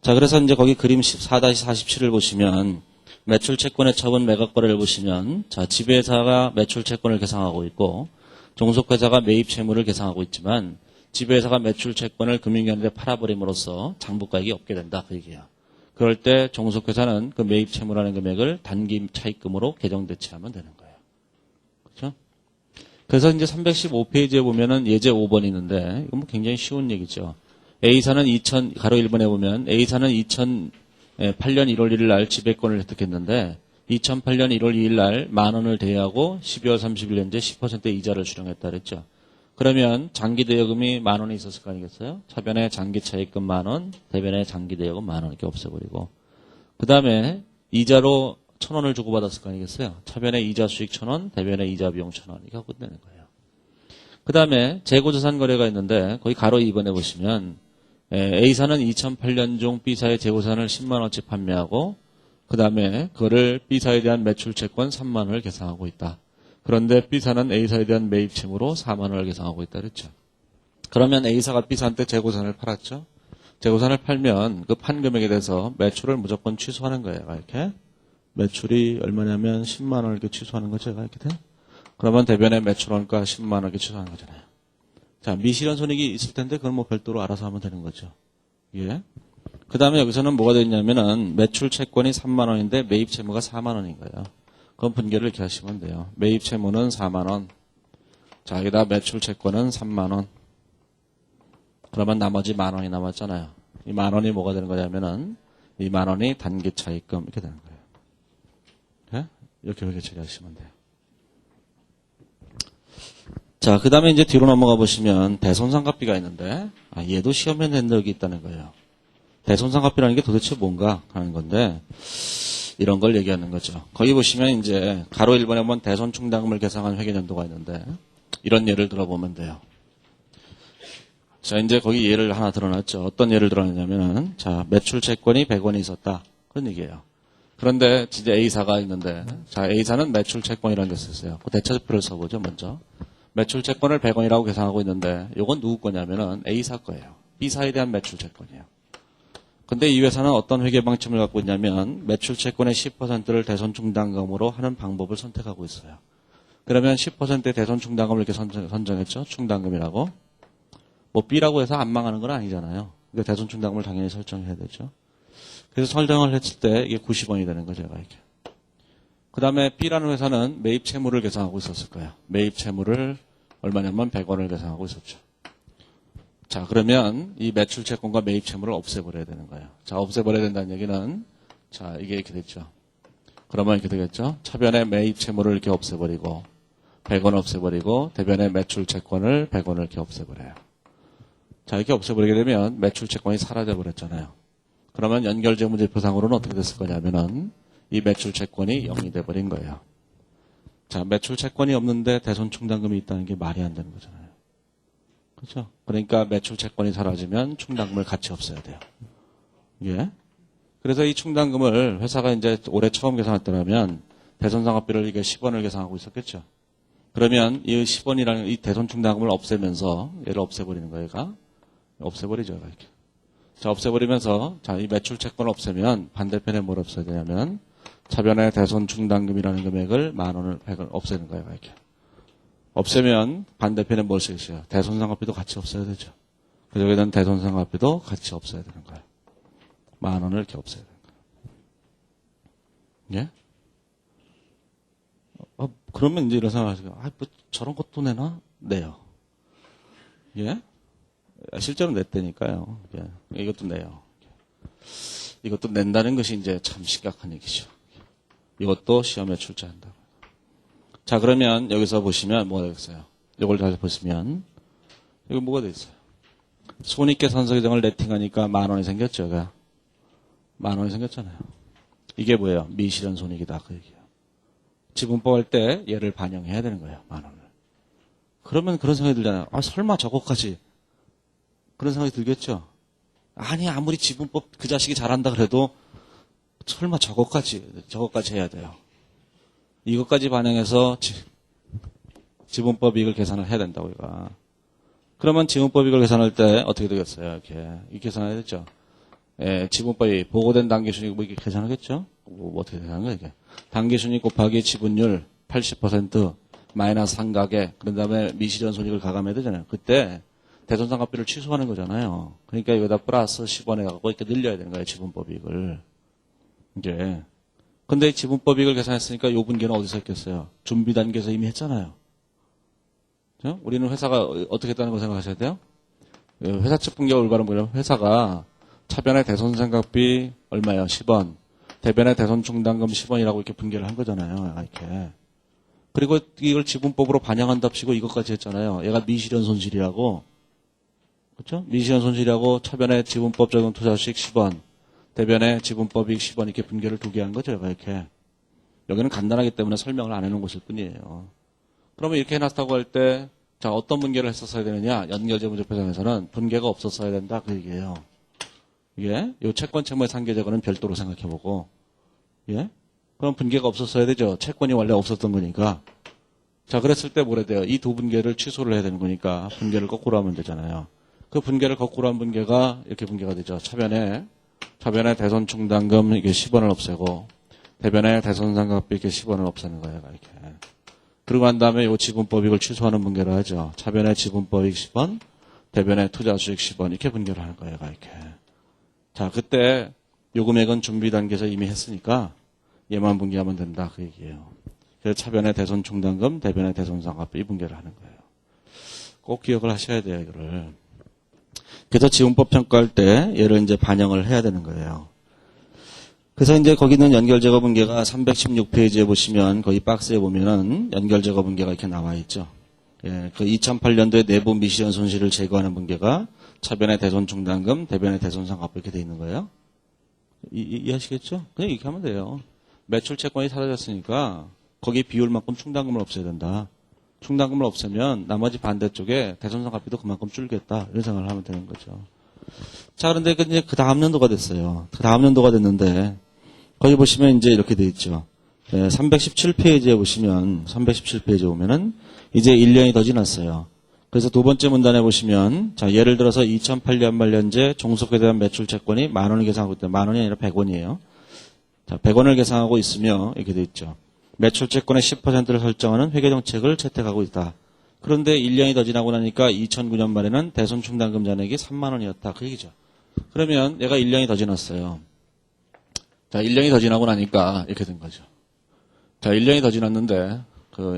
자, 그래서 이제 거기 그림 14-47을 보시면 매출 채권의 처분 매각 거래를 보시면 자, 지배사가 매출 채권을 계상하고 있고 종속회사가 매입 채무를 계상하고 있지만 지배회사가 매출 채권을 금융기관에 팔아버림으로써 장부가액이 없게 된다 그 얘기야. 그럴 때 종속회사는 그 매입 채무라는 금액을 단기 차입금으로 개정 대체하면 되는 거예요. 그렇죠? 그래서 이제 315페이지에 보면은 예제 5번이 있는데 이건 뭐 굉장히 쉬운 얘기죠. A사는 가로 1번에 보면 A사는 2008년 1월 1일 날 지배권을 획득했는데 2008년 1월 2일 날 10,000원을 대여하고 12월 30일 현재 10% 이자를 수령했다 그랬죠. 그러면 장기 대여금이 10,000원이 있었을 거 아니겠어요? 차변에 장기 차입금 10,000원, 대변에 장기 대여금 10,000원 이렇게 없애버리고 그 다음에 이자로 1,000원을 주고받았을 거 아니겠어요? 차변에 이자 수익 1,000원, 대변에 이자 비용 1,000원 이렇게 하고 끝내는 거예요. 그 다음에 재고자산 거래가 있는데 거기 가로 2번에 보시면 A사는 2008년 중 B사의 재고자산을 10만 원치 판매하고 그 다음에 그거를 B사에 대한 매출 채권 3만 원을 계상하고 있다. 그런데 B사는 A사에 대한 매입 채무로 4만 원을 계상하고 있다 그랬죠. 그러면 A사가 B사한테 재고자산을 팔았죠. 재고자산을 팔면 그 판 금액에 대해서 매출을 무조건 취소하는 거예요. 이렇게 매출이 얼마냐면 10만 원을 이렇게 취소하는 거죠. 이렇게 돼? 그러면 대변에 매출원가 10만 원 이렇게 취소하는 거잖아요. 자, 미실현 손익이 있을 텐데 그건 뭐 별도로 알아서 하면 되는 거죠. 예. 그 다음에 여기서는 뭐가 되냐면은 매출 채권이 3만 원인데 매입 채무가 4만 원인 거예요. 그럼 분계를 이렇게 하시면 돼요. 매입 채무는 4만 원. 자, 여기다 매출 채권은 3만 원. 그러면 나머지 10,000원이 남았잖아요. 이 10,000원이 뭐가 되는 거냐면은 이 10,000원이 단기 차입금 이렇게 되는 거예요. 예? 이렇게 처리하시면 돼요. 자, 그 다음에 이제 뒤로 넘어가 보시면 대손상가비가 있는데, 얘도 시험에 낸 적이 있다는 거예요. 대손상가비라는 게 도대체 뭔가 하는 건데, 이런 걸 얘기하는 거죠. 거기 보시면 이제 가로 1번에 보면 대손충당금을 계상한 회계연도가 있는데, 이런 예를 들어보면 돼요. 자, 이제 거기 예를 하나 드러났죠. 어떤 예를 들어놨냐면은, 자, 매출 채권이 100원이 있었다. 그런 얘기예요. 그런데 진짜 A사가 있는데, 자, A사는 매출 채권이라는 게 있었어요. 그 대차표를 써보죠, 먼저. 매출 채권을 100원이라고 계산하고 있는데 이건 누구 거냐면은 A사 거예요. B사에 대한 매출 채권이에요. 근데 이 회사는 어떤 회계 방침을 갖고 있냐면 매출 채권의 10%를 대손 충당금으로 하는 방법을 선택하고 있어요. 그러면 10%의 대손 충당금을 이렇게 선정했죠. 충당금이라고. 뭐 B라고 해서 안 망하는 건 아니잖아요. 그러니까 대손 충당금을 당연히 설정해야 되죠. 그래서 설정을 했을 때 이게 90원이 되는 거죠. 제가 이렇게. 그 다음에 B라는 회사는 매입 채무를 계산하고 있었을 거예요. 매입 채무를 얼마냐면 100원을 계산하고 있었죠. 자, 그러면 이 매출 채권과 매입 채무를 없애버려야 되는 거예요. 자, 없애버려야 된다는 얘기는, 자, 이게 이렇게 됐죠. 그러면 이렇게 되겠죠. 차변의 매입 채무를 이렇게 없애버리고, 100원 없애버리고, 대변의 매출 채권을 100원을 이렇게 없애버려요. 자, 이렇게 없애버리게 되면 매출 채권이 사라져버렸잖아요. 그러면 연결재무제표상으로는 어떻게 됐을 거냐면은, 이 매출 채권이 0이 돼버린 거예요. 자, 매출 채권이 없는데 대손 충당금이 있다는 게 말이 안 되는 거잖아요. 그렇죠? 그러니까 매출 채권이 사라지면 충당금을 같이 없애야 돼요. 예. 그래서 이 충당금을 회사가 이제 올해 처음 계산할 때라면 대손상업비를 이게 10원을 계산하고 있었겠죠. 그러면 이 10원이라는 이 대손 충당금을 없애면서 얘를 없애버리는 거예요. 얘가 없애버리죠. 이렇게. 자, 없애버리면서 자, 이 매출 채권을 없애면 반대편에 뭘 없애야 되냐면 차변의 대손 충당금이라는 금액을 10,000원을 100을 없애는 거예요. 이렇게. 없애면 반대편에 뭘 쓰겠어요? 대손상업비도 같이 없애야 되죠. 그래서 여기는 대손상업비도 같이 없애야 되는 거예요. 10,000원을 이렇게 없애야 되는 거예요. 예? 그러면 이제 이런 생각하시고, 뭐 저런 것도 내나? 내요. 예? 실제로 냈다니까요. 예. 이것도 내요. 이것도 낸다는 것이 이제 참 심각한 얘기죠. 이것도 시험에 출제한다. 자, 그러면 여기서 보시면 뭐가 되겠어요? 이걸 잘 보시면 이거 뭐가 돼 있어요? 손익계산서 계정을 네팅하니까 10,000원이 생겼죠. 10,000원이 생겼잖아요. 이게 뭐예요? 미실현 손익이다. 그 얘기예요. 지분법 할 때 얘를 반영해야 되는 거예요. 10,000원을. 그러면 그런 생각이 들잖아요. 아, 설마 저거까지. 그런 생각이 들겠죠? 아니, 아무리 지분법 그 자식이 잘한다 그래도 설마 저거까지 해야 돼요. 이것까지 반영해서 지분법 이익을 계산을 해야 된다고, 이거. 그러면 지분법 이익을 계산할 때 어떻게 되겠어요? 이렇게 계산해야 되죠. 예, 지분법이 보고된 당기순이익 뭐 이렇게 계산하겠죠? 뭐 어떻게 계산하는 거예요, 이게? 당기순이익 곱하기 지분율 80% 마이너스 한가계, 그 다음에 미실현 손익을 가감해야 되잖아요. 그때 대손상각비를 취소하는 거잖아요. 그러니까 여기다 플러스 10원 해갖고 이렇게 늘려야 되는 거예요, 지분법 이익을. 이제. 근데 지분법 이익을 계산했으니까 요 분계는 어디서 했겠어요? 준비 단계에서 이미 했잖아요. 그렇죠? 우리는 회사가 어떻게 했다는 거 생각하셔야 돼요? 회사 측 분계 올바른 뭐냐면 회사가 차변의 대손상각비 얼마예요? 10원. 대변의 대손 충당금 10원이라고 이렇게 분계를 한 거잖아요. 이렇게. 그리고 이걸 지분법으로 반영한답시고 이것까지 했잖아요. 얘가 미실현 손실이라고. 그렇죠? 미실현 손실이라고 차변의 지분법 적용 투자수익 10원. 대변의 지분법 이익 10원 이렇게 분계를 두 개 한 거죠. 이렇게. 여기는 간단하기 때문에 설명을 안 해놓은 것일 뿐이에요. 그러면 이렇게 해놨다고 할 때, 자, 어떤 분계를 했었어야 되느냐? 연결재무제표상에서는 분계가 없었어야 된다. 그 얘기예요. 예? 요 채권 채무의 상계제거는 별도로 생각해보고, 예? 그럼 분계가 없었어야 되죠. 채권이 원래 없었던 거니까. 자, 그랬을 때 뭐래 돼요? 이 두 분계를 취소를 해야 되는 거니까 분계를 거꾸로 하면 되잖아요. 그 분계를 거꾸로 한 분계가 이렇게 분계가 되죠. 차변에 대손 충당금 이게 10원을 없애고 대변에 대손상각비 이렇게 10원을 없애는 거예요. 이렇게. 그리고 난 다음에 이 지분법 이익을 취소하는 분계를 하죠. 차변에 지분법 이익 10원, 대변에 투자수익 10원 이렇게 분계를 하는 거예요. 이렇게. 자, 그때 요 금액은 준비 단계에서 이미 했으니까 얘만 분계하면 된다. 그 얘기예요. 그래서 차변에 대손 충당금, 대변에 대손상각비 이 분계를 하는 거예요. 꼭 기억을 하셔야 돼요. 이거를. 그래서 지분법 평가할 때 얘를 이제 반영을 해야 되는 거예요. 그래서 이제 거기는 연결제거 분계가 316페이지에 보시면 거기 박스에 보면은 연결제거 분계가 이렇게 나와 있죠. 예, 그 2008년도에 내부 미실현 손실을 제거하는 분계가 차변의 대손 충당금, 대변의 대손상각비 이렇게 돼 있는 거예요. 이해하시겠죠? 그냥 이렇게 하면 돼요. 매출 채권이 사라졌으니까 거기 비율만큼 충당금을 없애야 된다. 충당금을 없애면 나머지 반대쪽에 대손상각비도 그만큼 줄겠다. 이런 생각을 하면 되는 거죠. 자, 그런데 이제 그 다음 연도가 됐어요. 그 다음 연도가 됐는데 거기 보시면 이제 이렇게 돼 있죠. 317페이지에 보시면 317페이지에 보면은 이제 1년이 더 지났어요. 그래서 두 번째 문단에 보시면 자, 예를 들어서 2008년 말년제 종속에 대한 매출 채권이 10,000원을 계산하고 있다. 10,000원이 아니라 100원이에요. 자, 100원을 계산하고 있으며 이렇게 돼 있죠. 매출채권의 10%를 설정하는 회계정책을 채택하고 있다. 그런데 1년이 더 지나고 나니까 2009년 말에는 대손충당금 잔액이 3만 원이었다. 그 얘기죠. 그러면 얘가 1년이 더 지났어요. 자, 1년이 더 지나고 나니까 이렇게 된 거죠. 자, 1년이 더 지났는데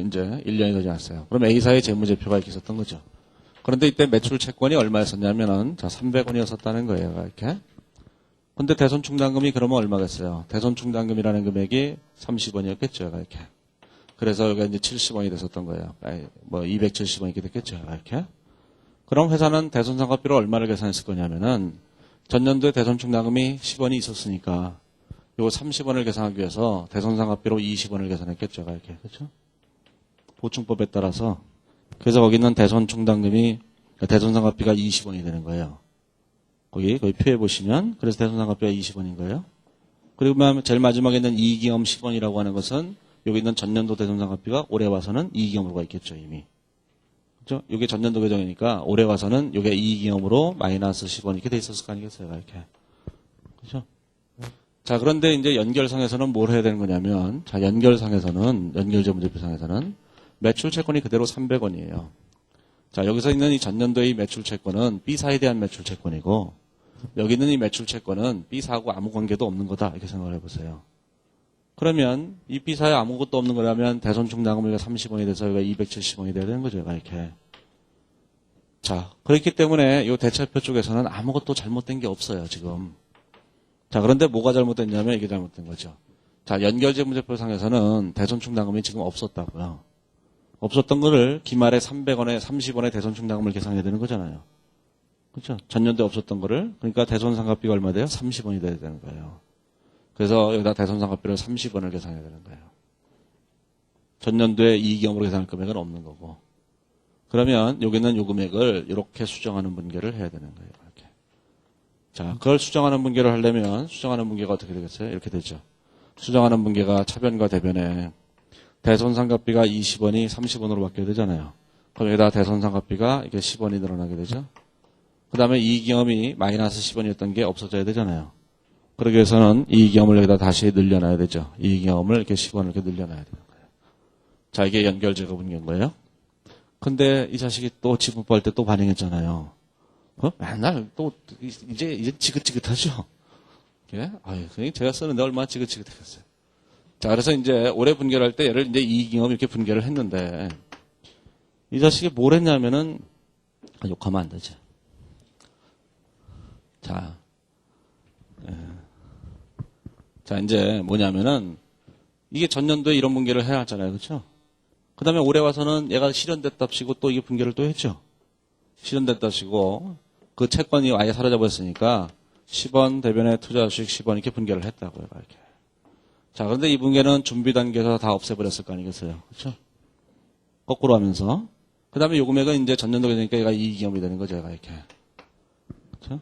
이제 1년이 더 지났어요. 그럼 A사의 재무제표가 이렇게 있었던 거죠. 그런데 이때 매출채권이 얼마였었냐면은 자, 300원이었었다는 거예요. 이렇게. 근데 대손충당금이 그러면 얼마겠어요? 대손충당금이라는 금액이 30원이었겠죠. 이렇게. 그래서 여기가 이제 70원이 됐었던 거예요. 270원 이렇게 됐겠죠. 이렇게. 그럼 회사는 대손상각비로 얼마를 계산했을 거냐면은 전년도에 대손충당금이 10원이 있었으니까 요거 30원을 계산하기 위해서 대손상각비로 20원을 계산했겠죠. 이렇게. 그렇죠? 보충법에 따라서. 그래서 거기 있는 대손충당금이 대손상각비가 20원이 되는 거예요. 거기 표에 보시면 그래서 대손상각비가 20원인 거예요. 그리고 제일 마지막에 있는 이익이익 10원이라고 하는 것은 여기 있는 전년도 대손상각비가 올해 와서는 이익이익으로가 있겠죠, 이미. 그죠? 이게 전년도 계정이니까 올해 와서는 이게 이익이익으로 마이너스 10원 이렇게 돼 있었을 거 아니겠어요, 이렇게. 그죠? 자, 그런데 이제 연결상에서는 뭘 해야 되는 거냐면, 자, 연결재무제표상에서는 매출채권이 그대로 300원이에요. 자, 여기서 있는 이 전년도의 매출채권은 B사에 대한 매출채권이고, 여기 있는 이 매출채권은 B사하고 아무 관계도 없는 거다. 이렇게 생각을 해보세요. 그러면 이 B사에 아무것도 없는 거라면 대손충당금이 30원이 돼서 여기가 270원이 돼야 되는 거죠. 이렇게. 자, 그렇기 때문에 이 대차표 쪽에서는 아무것도 잘못된 게 없어요. 지금. 자, 그런데 뭐가 잘못됐냐면 이게 잘못된 거죠. 자, 연결재무제표상에서는 대손충당금이 지금 없었다고요. 없었던 거를 기말에 300원에 30원의 대손충당금을 계산해야 되는 거잖아요. 그렇죠? 전년도에 없었던 거를 그러니까 대손상각비가 얼마 돼요? 30원이 돼야 되는 거예요. 그래서 여기다 대손상각비를 30원을 계산해야 되는 거예요. 전년도에 이익이익으로 계산할 금액은 없는 거고. 그러면 여기는 요 금액을 이렇게 수정하는 분계를 해야 되는 거예요. 이렇게. 자, 그걸 수정하는 분계를 하려면 수정하는 분계가 어떻게 되겠어요? 이렇게 되죠. 수정하는 분계가 차변과 대변에 대손상각비가 20원이 30원으로 바뀌어야 되잖아요. 그럼 여기다 대손상각비가 이게 10원이 늘어나게 되죠. 그 다음에 이익이익이 마이너스 10원이었던 게 없어져야 되잖아요. 그러기 위해서는 이익이익을 여기다 다시 늘려놔야 되죠. 이익이익을 이렇게 10원을 이렇게 늘려놔야 되는 거예요. 자, 이게 연결제거 분계인 거예요. 근데 이 자식이 또 지분법 할 때 또 반영했잖아요. 맨날 또 이제 지긋지긋하죠. 예? 아유, 제가 쓰는데 얼마나 지긋지긋했겠어요. 자, 그래서 이제 올해 분계를 할 때 얘를 이제 이익이익 이렇게 분계를 했는데 이 자식이 뭘 했냐면은 욕하면 안 되지. 자, 자, 이제 뭐냐면은 이게 전년도에 이런 분계를 해야 하잖아요. 그렇죠? 그 다음에 올해 와서는 얘가 실현됐답시고 또 이게 분계를 또 했죠. 실현됐답시고 그 채권이 아예 사라져버렸으니까 10원 대변에 투자주식 10원 이렇게 분계를 했다고요. 이렇게. 자, 그런데 이 분계는 준비 단계에서 다 없애버렸을 거 아니겠어요. 그렇죠? 거꾸로 하면서. 그 다음에 요 금액은 이제 전년도 되니까 얘가 이익이익이 되는 거죠. 얘가 이렇게. 그렇죠?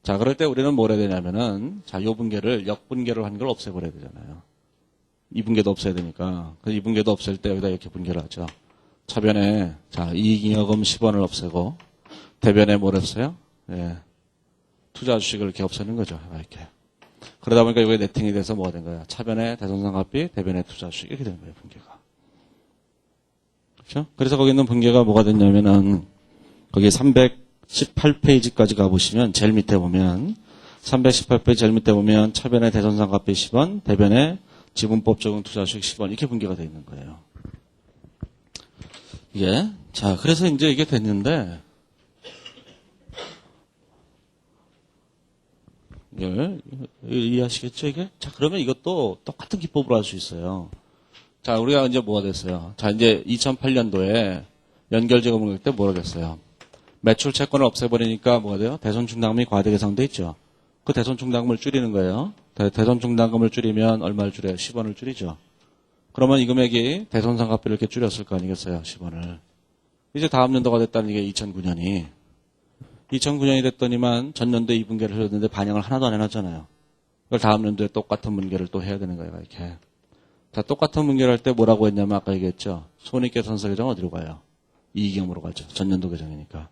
자, 그럴 때 우리는 뭘 해야 되냐면은, 자, 요 분계를, 역분계를 한 걸 없애버려야 되잖아요. 이 분계도 없애야 되니까. 그래서 이 분계도 없앨 때 여기다 이렇게 분계를 하죠. 차변에, 자, 이익잉여금 10원을 없애고, 대변에 뭘 없어요? 예. 투자 주식을 이렇게 없애는 거죠. 이렇게. 그러다 보니까 이게 네팅이 돼서 뭐가 된 거야? 차변에 대손상각비, 대변에 투자 주식 이렇게 된 거예요, 분계가. 그렇죠? 그래서 거기 있는 분계가 뭐가 됐냐면은, 거기 318페이지까지 가보시면, 제일 밑에 보면, 318페이지 제일 밑에 보면, 차변에 대손상각비 10원, 대변에 지분법 적용 투자수익 10원, 이렇게 분계가 되어 있는 거예요. 이게. 자, 그래서 이제 이게 됐는데, 이걸 이해하시겠죠, 이게? 자, 그러면 이것도 똑같은 기법으로 할 수 있어요. 자, 우리가 이제 뭐가 됐어요? 자, 이제 2008년도에 연결제거 분계 때 뭐라 그랬어요? 매출 채권을 없애버리니까 뭐가 돼요? 대손충당금이 과대 계상돼 있죠. 그 대손충당금을 줄이는 거예요. 대손충당금을 줄이면 얼마를 줄여요? 10원을 줄이죠. 그러면 이 금액이 대손상각비를 이렇게 줄였을 거 아니겠어요? 10원을. 이제 다음 연도가 됐다는 게 2009년이. 2009년이 됐더니만 전년도에 이 분계를 흘렸는데 반영을 하나도 안 해놨잖아요. 그걸 다음 연도에 똑같은 분계를 또 해야 되는 거예요. 이렇게. 자, 똑같은 분계를 할 때 뭐라고 했냐면 아까 얘기했죠. 손익계산서 계정 어디로 가요? 이익이익으로 가죠. 전년도 계정이니까.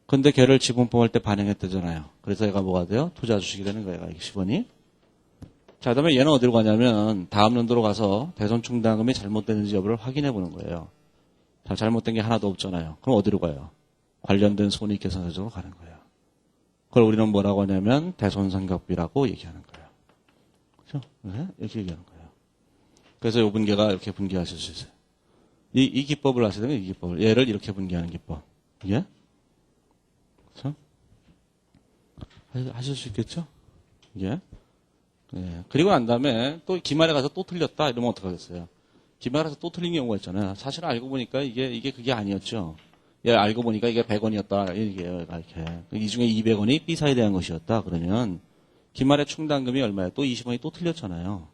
근데 걔를 지분법 할 때 반영했대잖아요. 그래서 얘가 뭐가 돼요? 투자 주식이 되는 거예요. 10원이. 자, 그 다음에 얘는 어디로 가냐면 다음 연도로 가서 대손 충당금이 잘못됐는지 여부를 확인해 보는 거예요. 자, 잘못된 게 하나도 없잖아요. 그럼 어디로 가요? 관련된 손익계산서적으로 가는 거예요. 그걸 우리는 뭐라고 하냐면 대손상각비라고 얘기하는 거예요. 그렇죠? 네? 이렇게 얘기하는 거예요. 그래서 이 분계가 이렇게 분계하실 수 있어요. 이 기법을 아셔야 되면 이 기법을. 얘를 이렇게 분계하는 기법. 이게? 그렇죠? 하실 수 있겠죠? 이게? 예. 그리고 난 다음에 또 기말에 가서 또 틀렸다 이러면 어떡하겠어요? 기말에 가서 또 틀린 경우가 있잖아요. 사실 알고 보니까 이게 그게 아니었죠. 예, 알고 보니까 이게 100원이었다. 이게 이렇게. 이 중에 200원이 B사에 대한 것이었다. 그러면 기말의 충당금이 얼마예요? 또 20원이 또 틀렸잖아요.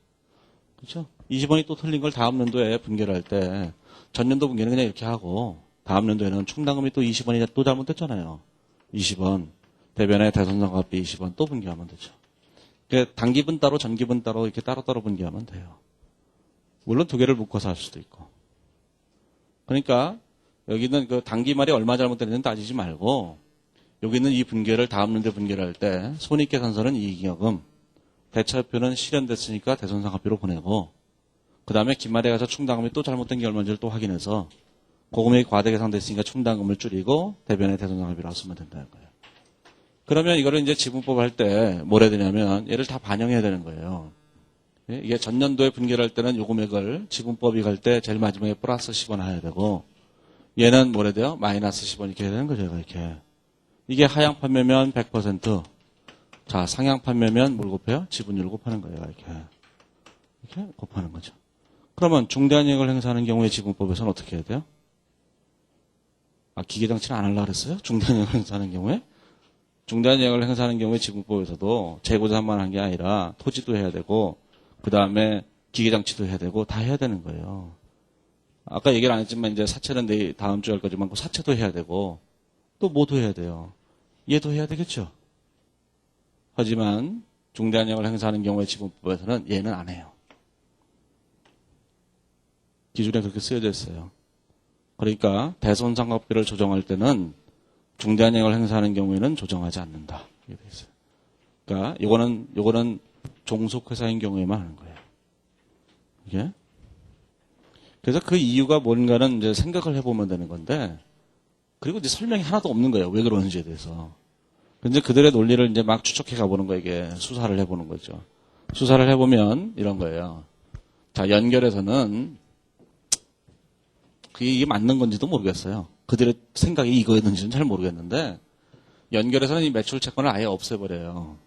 그렇죠? 20원이 또 틀린 걸 다음 연도에 분계를 할 때 전년도 분계는 그냥 이렇게 하고 다음 연도에는 충당금이 또 20원이 또 잘못됐잖아요. 20원. 대변에 대손상각비 20원 또 분계하면 되죠. 단기분 따로 전기분 따로 이렇게 따로따로 분계하면 돼요. 물론 두 개를 묶어서 할 수도 있고. 그러니까 여기는 그 단기말이 얼마 잘못됐는지 따지지 말고 여기는 이 분계를 다음 연도에 분계를 할 때 손익계산서는 이익잉여금, 대차표는 실현됐으니까 대손상각비로 보내고 그 다음에 기말에 가서 충당금이 또 잘못된 게 얼마인지를 또 확인해서 고금액이 과대계산됐으니까 충당금을 줄이고 대변에 대손상각비라고 쓰면 된다는 거예요. 그러면 이거를 이제 지분법 할 때 뭘 해야 되냐면 얘를 다 반영해야 되는 거예요. 이게 전년도에 분계를 할 때는 요 금액을 지분법이 갈 때 제일 마지막에 플러스 10원 해야 되고 얘는 뭘 해야 돼요? 마이너스 10원 이렇게 해야 되는 거죠. 이렇게. 이게 하향 판매면 100%. 자, 상향 판매면 뭘 곱해요? 지분율 곱하는 거예요. 이렇게 곱하는 거죠. 그러면 중대한 이익을 행사하는 경우에 지분법에서는 어떻게 해야 돼요? 아, 기계장치는 안 하려고 그랬어요? 중대한 이익을 행사하는 경우에? 중대한 이익을 행사하는 경우에 지분법에서도 재고자만 한 게 아니라 토지도 해야 되고 그 다음에 기계장치도 해야 되고 다 해야 되는 거예요. 아까 얘기를 안 했지만 이제 사채는 다음 주에 할 거지만 그 사채도 해야 되고 또 뭐도 해야 돼요. 얘도 해야 되겠죠. 하지만 중대한 이익을 행사하는 경우에 지분법에서는 얘는 안 해요. 기준에 그렇게 쓰여져 있어요. 그러니까 대손상각비를 조정할 때는 중대한 이익을 행사하는 경우에는 조정하지 않는다. 이렇게 돼 있어요. 그러니까 요거는 종속회사인 경우에만 하는 거예요. 이게. 그래서 그 이유가 뭔가는 이제 생각을 해보면 되는 건데, 그리고 이제 설명이 하나도 없는 거예요. 왜 그러는지에 대해서. 근데 그들의 논리를 이제 막 추적해 가보는 거예요. 이게 수사를 해보는 거죠. 수사를 해보면 이런 거예요. 자, 연결에서는 이게 맞는 건지도 모르겠어요. 그들의 생각이 이거였는지는 잘 모르겠는데, 연결에서는 이 매출 채권을 아예 없애버려요.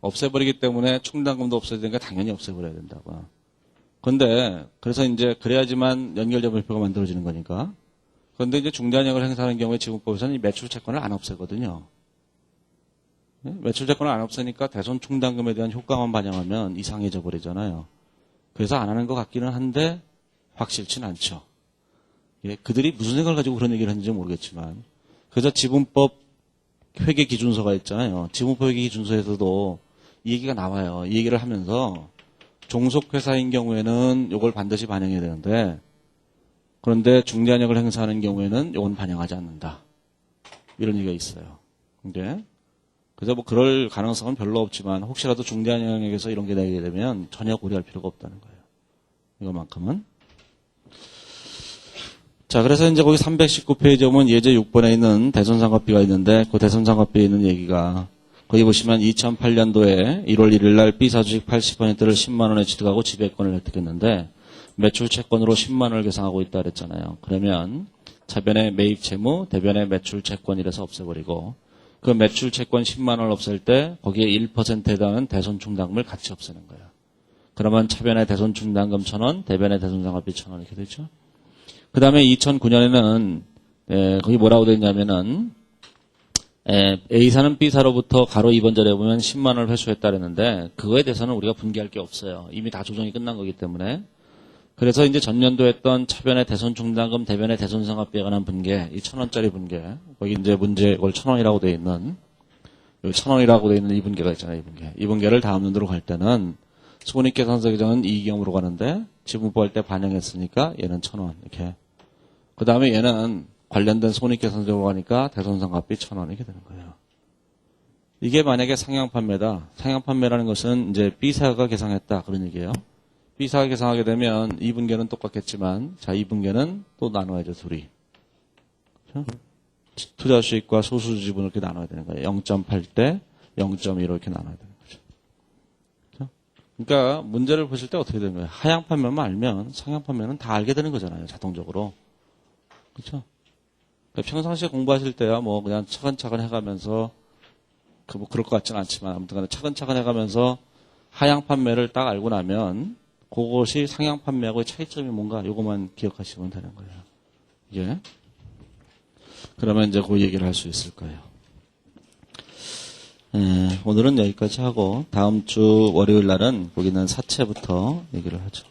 없애버리기 때문에 충당금도 없애야 되니까 당연히 없애버려야 된다고요. 근데 그래서 이제 그래야지만 연결재무제표가 만들어지는 거니까. 그런데 이제 중대한 이익을 행사하는 경우에 지분법에서는 이 매출 채권을 안 없애거든요. 매출 채권을 안 없애니까 대손 충당금에 대한 효과만 반영하면 이상해져 버리잖아요. 그래서 안 하는 것 같기는 한데 확실치는 않죠. 예, 그들이 무슨 생각을 가지고 그런 얘기를 했는지 모르겠지만 그래서 지분법 회계 기준서가 있잖아요. 지분법 회계 기준서에서도 이 얘기가 나와요. 이 얘기를 하면서 종속회사인 경우에는 이걸 반드시 반영해야 되는데 그런데 중대한 이익을 행사하는 경우에는 이건 반영하지 않는다. 이런 얘기가 있어요. 근데 그래서 뭐 그럴 가능성은 별로 없지만 혹시라도 중대한 이익에서 이런 게 나게 되면 전혀 고려할 필요가 없다는 거예요. 이거만큼은. 자, 그래서 이제 거기 319페이지에 보면 예제 6번에 있는 대손상각비가 있는데 그 대손상각비에 있는 얘기가 거기 보시면 2008년도에 1월 1일 날 B사 주식 80%를 10만 원에 취득하고 지배권을 획득했는데 매출 채권으로 10만 원을 계상하고 있다 그랬잖아요. 그러면 차변의 매입 채무, 대변의 매출 채권 이래서 없애버리고 그 매출 채권 10만 원을 없앨 때 거기에 1%에 해당하는 대손 충당금을 같이 없애는 거예요. 그러면 차변의 대손 충당금 1,000원, 대변의 대손상각비 1,000원 이렇게 되죠. 그 다음에 2009년에는 거기 뭐라고 되어 있냐면은 A사는 B사로부터 가로 2번 절에 보면 10만 원을 회수했다 그랬는데 그거에 대해서는 우리가 분개할 게 없어요. 이미 다 조정이 끝난 거기 때문에. 그래서 이제 전년도 했던 차변의 대손 충당금, 대변의 대손상각비에 관한 분개, 이 1,000원짜리 분개, 거기 이제 문제 이걸 1,000원이라고 되어 있는, 여기 1,000원이라고 되어 있는 이 분개가 있잖아요. 이 분개. 이 분개를 다음 연도로 갈 때는 손익계산서 규정은 이익형으로 가는데 지분법 할 때 반영했으니까 얘는 1,000원 이렇게. 그 다음에 얘는 관련된 손익계산서로 가니까 대손상각비 1,000원 이렇게 되는 거예요. 이게 만약에 상향 판매다. 상향 판매라는 것은 이제 B사가 계상했다. 그런 얘기예요. B사가 계상하게 되면 2분계는 똑같겠지만, 자, 2분계는 또 나눠야죠, 둘이. 그렇죠? 투자 수익과 소수 지분을 이렇게 나눠야 되는 거예요. 0.8대 0.2로 이렇게 나눠야 되는 거죠. 그렇죠? 그러니까 문제를 보실 때 어떻게 되는 거예요? 하향 판매만 알면 상향 판매는 다 알게 되는 거잖아요, 자동적으로. 그렇죠? 그러니까 평상시에 공부하실 때야 뭐 그냥 차근차근 해가면서 뭐 그럴 것 같지는 않지만 아무튼 간에 차근차근 해가면서 하향 판매를 딱 알고 나면 그것이 상향 판매하고의 차이점이 뭔가 이것만 기억하시면 되는 거예요. 예. 그러면 이제 그 얘기를 할 수 있을 거예요. 오늘은 여기까지 하고 다음 주 월요일 날은 거기는 사채부터 얘기를 하죠.